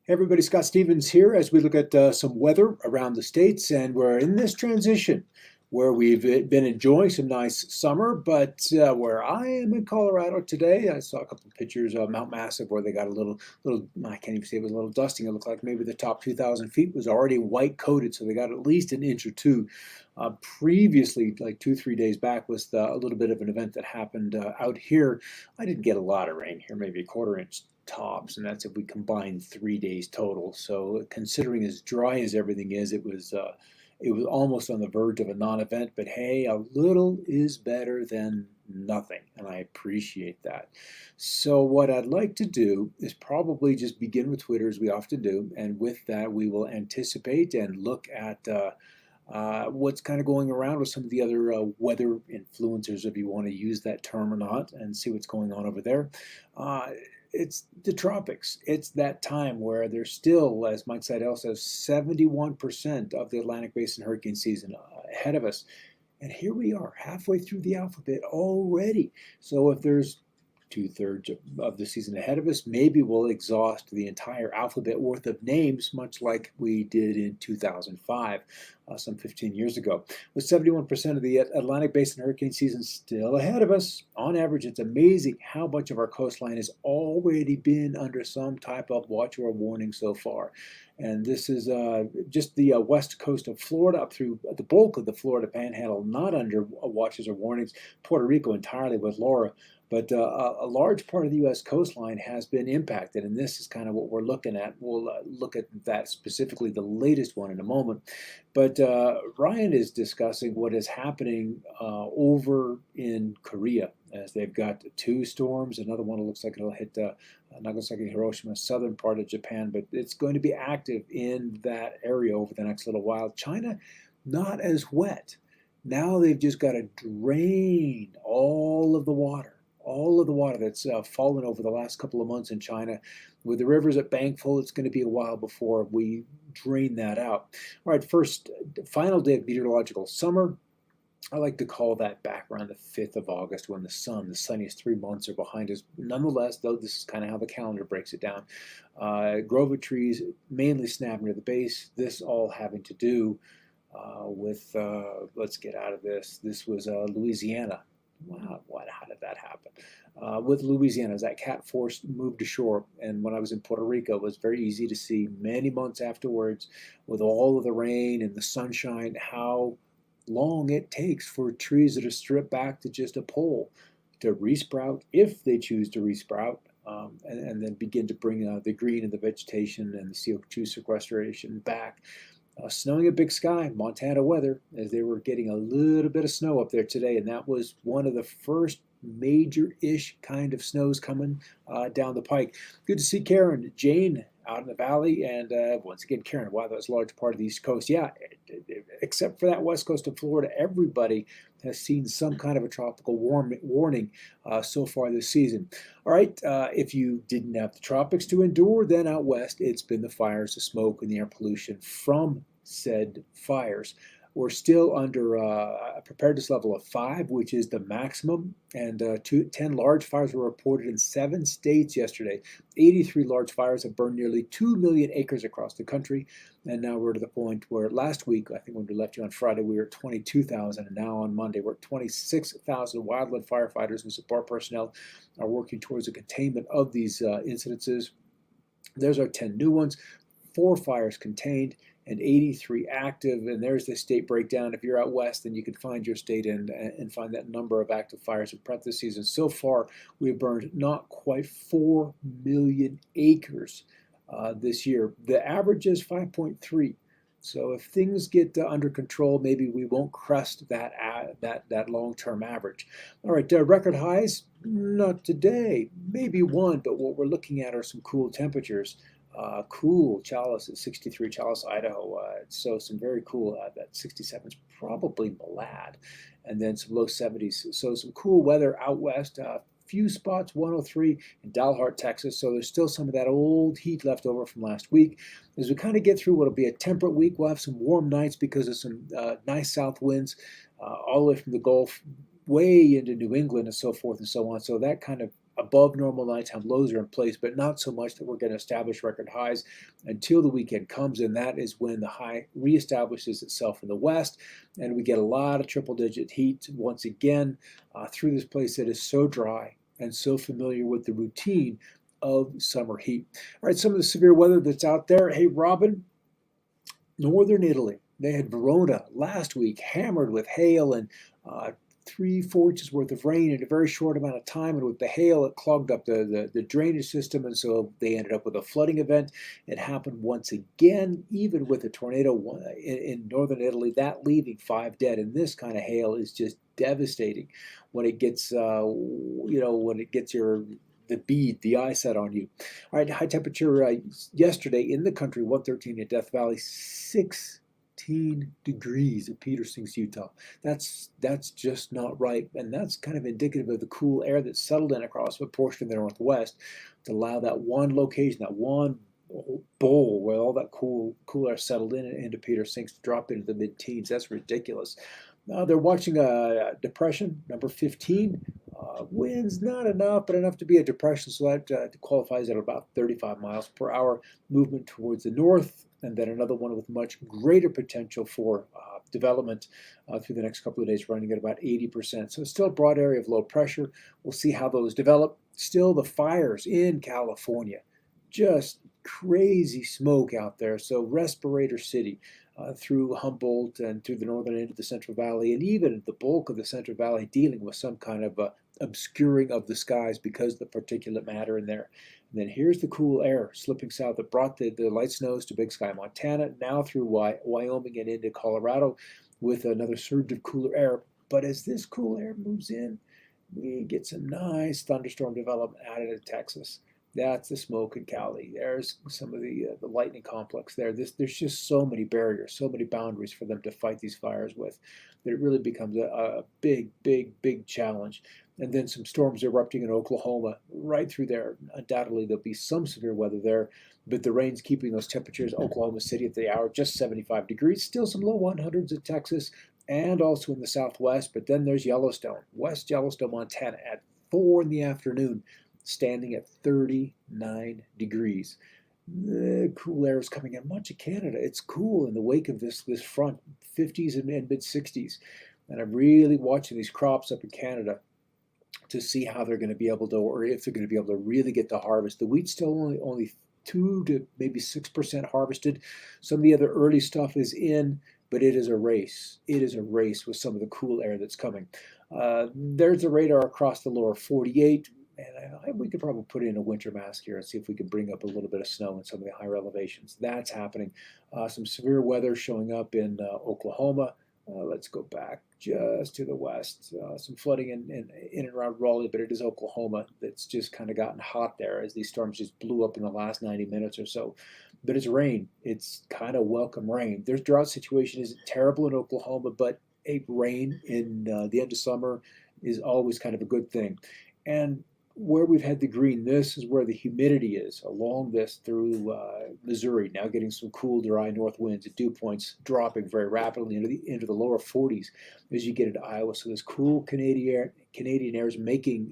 Hey everybody, Scott Stevens here as we look at some weather around the States, and we're in this transition where we've been enjoying some nice summer, but where I am in Colorado today, I saw a couple of pictures of Mount Massive where they got a little, I can't even say it was a little dusting. It looked like maybe the top 2,000 feet was already white coated, so they got at least an inch or two. Previously, like 2, 3 days back, was a little bit of an event that happened out here. I didn't get a lot of rain here, maybe a quarter inch tops, and that's if we combine 3 days total. So considering as dry as everything is, it was almost on the verge of a non-event, but hey, a little is better than nothing, and I appreciate that. So what I'd like to do is probably just begin with Twitter as we often do, and with that we will anticipate and look at what's kind of going around with some of the other weather influencers, if you want to use that term or not, and see what's going on over there. It's the tropics. It's that time where there's still, as Mike Seidel says, 71% of the Atlantic Basin hurricane season ahead of us. And here we are, halfway through the alphabet already. So if there's 2/3 of the season ahead of us, maybe we'll exhaust the entire alphabet worth of names, much like we did in 2005, some 15 years ago. With 71% of the Atlantic Basin hurricane season still ahead of us, on average, it's amazing how much of our coastline has already been under some type of watch or warning so far. And this is just the west coast of Florida up through the bulk of the Florida Panhandle, not under watches or warnings. Puerto Rico entirely with Laura. But a large part of the U.S. coastline has been impacted, and this is kind of what we're looking at. We'll look at that specifically, the latest one, in a moment. But Ryan is discussing what is happening over in Korea, as they've got two storms. Another one looks like it'll hit Nagasaki, Hiroshima, southern part of Japan, but it's going to be active in that area over the next little while. China, not as wet. Now they've just got to drain all of the water that's fallen over the last couple of months in China. With the rivers at bank full, it's going to be a while before we drain that out. All right, final day of meteorological summer. I like to call that back around the 5th of August when the sunniest 3 months are behind us. Nonetheless, though, this is kind of how the calendar breaks it down. Grove of trees mainly snapping near the base, this all having to do with, let's get out of this. This was Louisiana. Wow, how did that happen? With Louisiana, as that Cat Force moved ashore, and when I was in Puerto Rico, it was very easy to see many months afterwards, with all of the rain and the sunshine, how long it takes for trees that are stripped back to just a pole to resprout, if they choose to resprout, and then begin to bring the green and the vegetation and the CO2 sequestration back. Snowing at Big Sky, Montana weather, as they were getting a little bit of snow up there today, and that was one of the first major-ish kind of snows coming down the pike. Good to see Karen, Jane out in the valley, and once again, Karen, wow, that's a large part of the East Coast. Yeah, except for that west coast of Florida, everybody has seen some kind of a tropical warning so far this season. All right, if you didn't have the tropics to endure, then out west, it's been the fires, the smoke, and the air pollution from said fires. We're still under a preparedness level of 5, which is the maximum, and 10 large fires were reported in 7 states yesterday. 83 large fires have burned nearly 2 million acres across the country, and now we're to the point where last week, I think when we left you on Friday, we were at 22,000, and now on Monday we're at 26,000. Wildland firefighters and support personnel are working towards the containment of these incidences. There's our 10 new ones, 4 fires contained, and 83 active, and there's the state breakdown. If you're out west, then you can find your state and find that number of active fires in parentheses. And so far, we've burned not quite 4 million acres this year. The average is 5.3. So if things get under control, maybe we won't crest that long-term average. All right, record highs, not today, maybe 1, but what we're looking at are some cool temperatures. Cool Chalice at 63, Chalice, Idaho. So some very cool, that 67 is probably Malad. And then some low 70s. So some cool weather out west. Few spots, 103 in Dalhart, Texas. So there's still some of that old heat left over from last week. As we kind of get through what'll be a temperate week, we'll have some warm nights because of some nice south winds all the way from the Gulf way into New England and so forth and so on. So that kind of above normal nighttime lows are in place, but not so much that we're going to establish record highs until the weekend comes, and that is when the high reestablishes itself in the west, and we get a lot of triple-digit heat once again through this place that is so dry and so familiar with the routine of summer heat. All right, some of the severe weather that's out there. Hey, Robin, northern Italy. They had Verona last week hammered with hail and 3-4 inches worth of rain in a very short amount of time. And with the hail, it clogged up the drainage system. And so they ended up with a flooding event. It happened once again, even with a tornado in northern Italy, that leaving 5 dead. And this kind of hail is just devastating when it gets, when it gets the eye set on you. All right, high temperature yesterday in the country, 113 in Death Valley, 16 degrees at Peter Sinks, Utah. That's just not right, and that's kind of indicative of the cool air that settled in across a portion of the northwest to allow that one location, that one bowl where all that cool air settled into Peter Sinks to drop into the mid-teens. That's ridiculous. They're watching a depression, number 15. Winds not enough, but enough to be a depression, so that qualifies at about 35 miles per hour. Movement towards the north, and then another one with much greater potential for development through the next couple of days, running at about 80%. So still a broad area of low pressure. We'll see how those develop. Still the fires in California, just crazy smoke out there. So Respirator City, through Humboldt and through the northern end of the Central Valley, and even the bulk of the Central Valley dealing with some kind of obscuring of the skies because of the particulate matter in there. And then here's the cool air slipping south that brought the light snows to Big Sky, Montana, now through Wyoming and into Colorado with another surge of cooler air. But as this cool air moves in, we get some nice thunderstorm development out of Texas. That's the smoke in Cali. There's some of the lightning complex there. There's just so many barriers, so many boundaries for them to fight these fires with, that it really becomes a big challenge. And then some storms erupting in Oklahoma right through there. Undoubtedly, there'll be some severe weather there, but the rain's keeping those temperatures. Oklahoma City at the hour, just 75 degrees. Still some low 100s in Texas and also in the southwest. But then there's Yellowstone, West Yellowstone, Montana at 4 in the afternoon, standing at 39 degrees. The cool air is coming in much of Canada. It's cool in the wake of this front, 50s and mid-60s. And I'm really watching these crops up in Canada to see how they're going to be able to, or if they're going to be able to really get the harvest. The wheat's still only 2 to maybe 6% harvested. Some of the other early stuff is in, but it is a race. It is a race with some of the cool air that's coming. There's a radar across the lower 48. And we could probably put in a winter mask here and see if we can bring up a little bit of snow in some of the higher elevations. That's happening. Some severe weather showing up in Oklahoma. Let's go back just to the west. Some flooding in and around Raleigh, but it is Oklahoma that's just kind of gotten hot there as these storms just blew up in the last 90 minutes or so. But it's rain. It's kind of welcome rain. Their drought situation isn't terrible in Oklahoma, but a rain in the end of summer is always kind of a good thing. And where we've had the green, this is where the humidity is along this through Missouri, now getting some cool, dry north winds at dew points dropping very rapidly into the lower 40s as you get into Iowa. So this cool Canadian air is making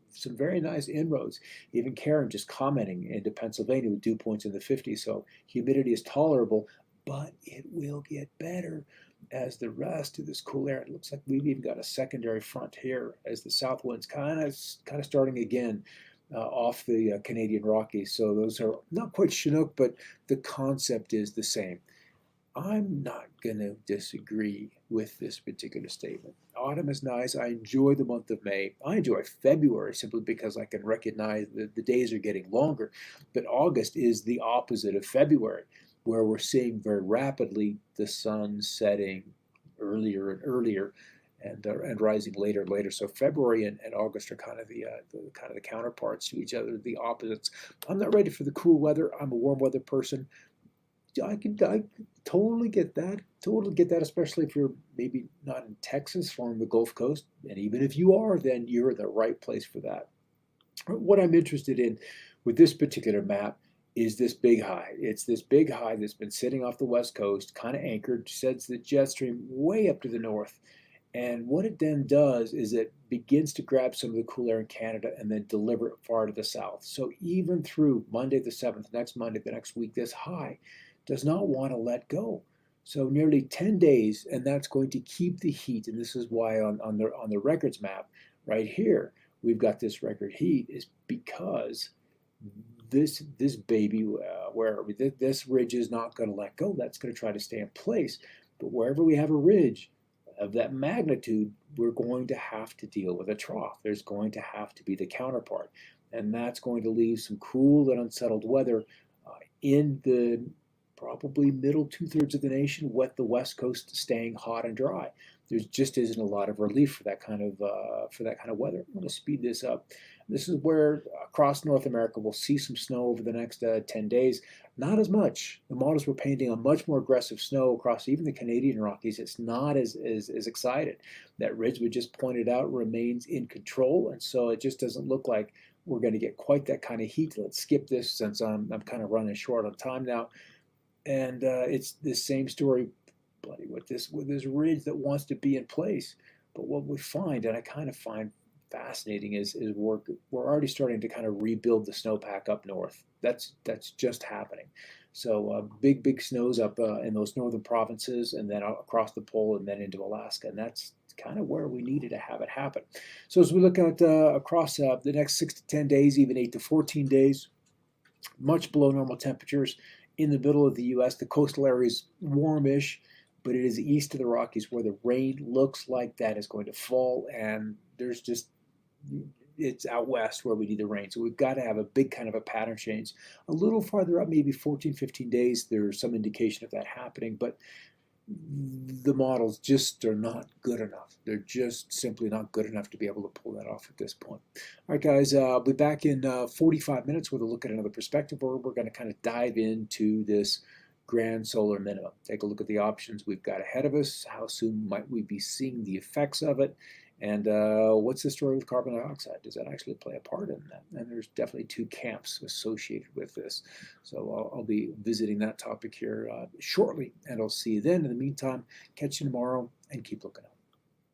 some very nice inroads. Even Karen just commenting into Pennsylvania with dew points in the 50s. So humidity is tolerable, but it will get better as the rest of this cool air. It looks like we've even got a secondary front here as the south winds kind of starting again off the Canadian Rockies. So those are not quite Chinook, but the concept is the same. I'm not going to disagree with this particular statement. Autumn is nice. I enjoy the month of May. I enjoy February simply because I can recognize that the days are getting longer. But August is the opposite of February, where we're seeing very rapidly the sun setting earlier and earlier and rising later and later. So February and August are kind of the counterparts to each other, the opposites. I'm not ready for the cool weather. I'm a warm weather person. I totally get that. Totally get that, especially if you're maybe not in Texas or on the Gulf Coast. And even if you are, then you're in the right place for that. What I'm interested in with this particular map is this big high. It's this big high that's been sitting off the west coast, kind of anchored, sends the jet stream way up to the north. And what it then does is it begins to grab some of the cool air in Canada and then deliver it far to the south. So even through Monday the 7th, next Monday, the next week, this high does not want to let go. So nearly 10 days, and that's going to keep the heat. And this is why on the records map right here, we've got this record heat is because this baby, where this ridge is not going to let go. That's going to try to stay in place. But wherever we have a ridge of that magnitude, we're going to have to deal with a trough. There's going to have to be the counterpart. And that's going to leave some cool and unsettled weather in the probably middle two-thirds of the nation, with the west coast staying hot and dry. There just isn't a lot of relief for that kind of weather. I'm going to speed this up. This is where across North America we'll see some snow over the next 10 days. Not as much. The models were painting a much more aggressive snow across even the Canadian Rockies. It's not as excited. That ridge we just pointed out remains in control, and so it just doesn't look like we're going to get quite that kind of heat. Let's skip this since I'm kind of running short on time now. And it's the same story, bloody, with this ridge that wants to be in place. But what we find, and I kind of find fascinating, is we're already starting to kind of rebuild the snowpack up north. That's just happening. So big snows up in those northern provinces, and then across the pole, and then into Alaska, and that's kind of where we needed to have it happen. So as we look at across the next 6 to 10 days, even 8 to 14 days, much below normal temperatures. In the middle of the U.S., the coastal area is warmish, but it is east of the Rockies where the rain looks like that is going to fall, and it's out west where we need the rain. So we've got to have a big kind of a pattern change. A little farther up, maybe 14, 15 days, there's some indication of that happening, but the models just are not good enough. They're just simply not good enough to be able to pull that off at this point. All right, guys, I'll be back in 45 minutes with a look at another perspective, where we're going to kind of dive into this grand solar minimum. Take a look at the options we've got ahead of us. How soon might we be seeing the effects of it? And what's the story with carbon dioxide? Does that actually play a part in that? And there's definitely two camps associated with this. So I'll be visiting that topic here shortly, and I'll see you then. In the meantime, catch you tomorrow, and keep looking up.